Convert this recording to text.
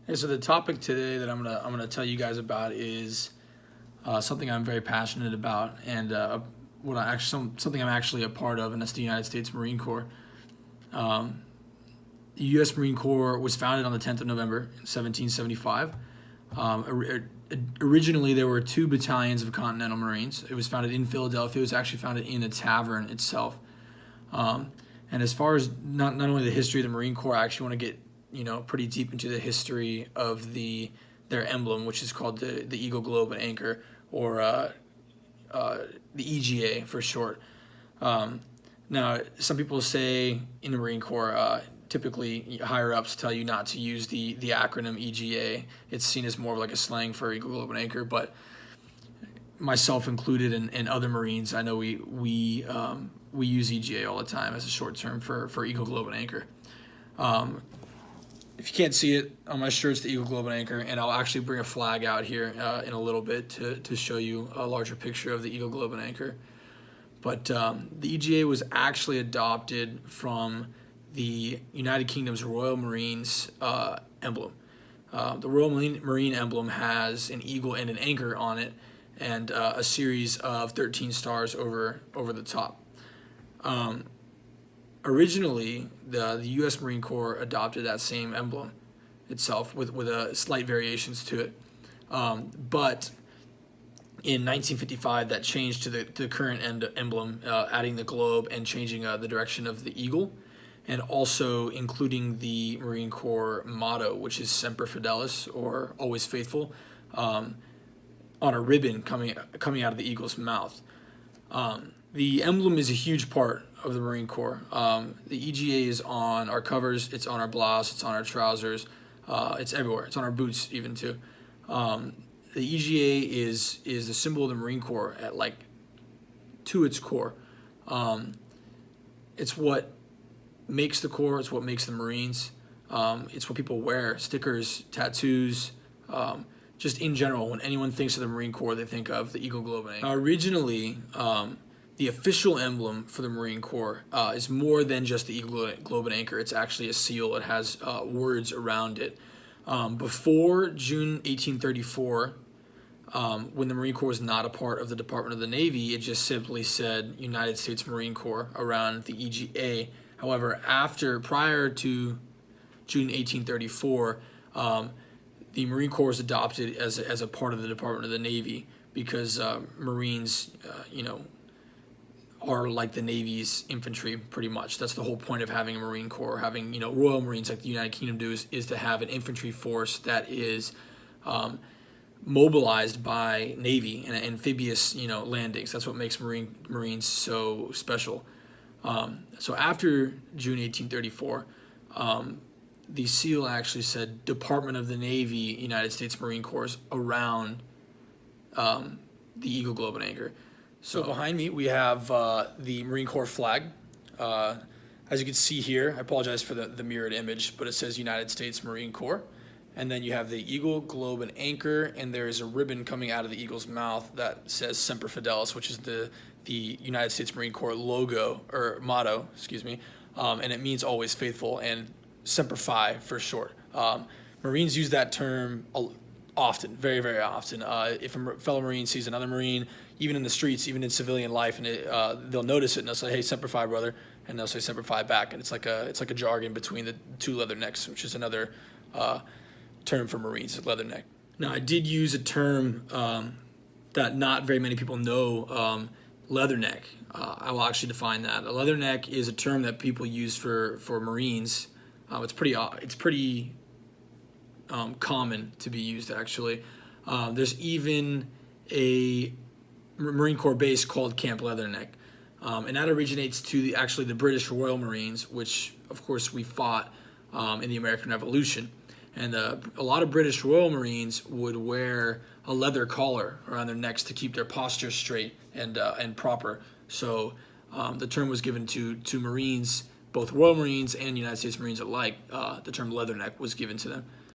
Hey, so the topic today that I'm gonna tell you guys about is something I'm very passionate about, and something I'm actually a part of, and that's the United States Marine Corps. Um, the U.S. Marine Corps was founded on the 10th of November, 1775. Originally, there were two battalions of Continental Marines. It was founded in Philadelphia. It was actually founded in a tavern itself. Um, and as far as not only the history of the Marine Corps, I actually want to get pretty deep into the history of their emblem, which is called the Eagle, Globe, and Anchor, or the EGA for short. Now, some people say in the Marine Corps, typically higher ups tell you not to use the acronym EGA. It's seen as more of like a slang for Eagle, Globe, and Anchor, but myself included and other Marines, I know we use EGA all the time as a short term for Eagle, Globe, and Anchor. If you can't see it on my shirt, it's the Eagle, Globe, and Anchor, and I'll actually bring a flag out here in a little bit to show you a larger picture of the Eagle, Globe, and Anchor. But the EGA was actually adopted from the United Kingdom's Royal Marines emblem. The Royal Marine emblem has an eagle and an anchor on it, and a series of 13 stars over the top. Originally, the U.S. Marine Corps adopted that same emblem itself with slight variations to it. But in 1955, that changed to the current emblem, adding the globe and changing the direction of the eagle, and also including the Marine Corps motto, which is Semper Fidelis, or Always Faithful, on a ribbon coming out of the eagle's mouth. The emblem is a huge part of the Marine Corps. The EGA is on our covers, it's on our blouse, it's on our trousers, it's everywhere. It's on our boots even too. The EGA is the symbol of the Marine Corps to its core. It's what makes the Corps. It's what makes the Marines. It's what people wear: stickers, tattoos. Just in general, when anyone thinks of the Marine Corps, they think of the Eagle, Globe, and Anchor. Now, originally, the official emblem for the Marine Corps is more than just the Eagle, Globe, and Anchor. It's actually a seal. It has words around it. Before June 1834, when the Marine Corps was not a part of the Department of the Navy, it just simply said United States Marine Corps around the EGA. However, prior to June 1834, the Marine Corps was adopted as a part of the Department of the Navy because Marines, are like the Navy's infantry pretty much. That's the whole point of having a Marine Corps, having Royal Marines like the United Kingdom do is to have an infantry force that is mobilized by Navy and amphibious landings. That's what makes Marines so special. So after June 1834, the seal actually said Department of the Navy, United States Marine Corps around the Eagle, Globe, and Anchor. So behind me we have the Marine Corps flag. As you can see here, I apologize for the mirrored image, but it says United States Marine Corps. And then you have the Eagle, Globe, and Anchor, and there is a ribbon coming out of the eagle's mouth that says Semper Fidelis, which is the United States Marine Corps logo, or motto, and it means always faithful, and Semper Fi for short. Marines use that term often, very, very often. If a fellow Marine sees another Marine, even in the streets, even in civilian life, and they'll notice it and they'll say, "Hey, Semper Fi, brother," and they'll say Semper Fi back, and it's like a jargon between the two leathernecks, which is another term for Marines, leatherneck. Now, I did use a term that not very many people know, leatherneck. I will actually define that. A leatherneck is a term that people use for Marines. It's pretty common to be used, actually. There's even a Marine Corps base called Camp Leatherneck, and that originates to the British Royal Marines, which of course we fought in the American Revolution. And a lot of British Royal Marines would wear a leather collar around their necks to keep their posture straight and proper. So the term was given to Marines, both Royal Marines and United States Marines alike. The term leatherneck was given to them.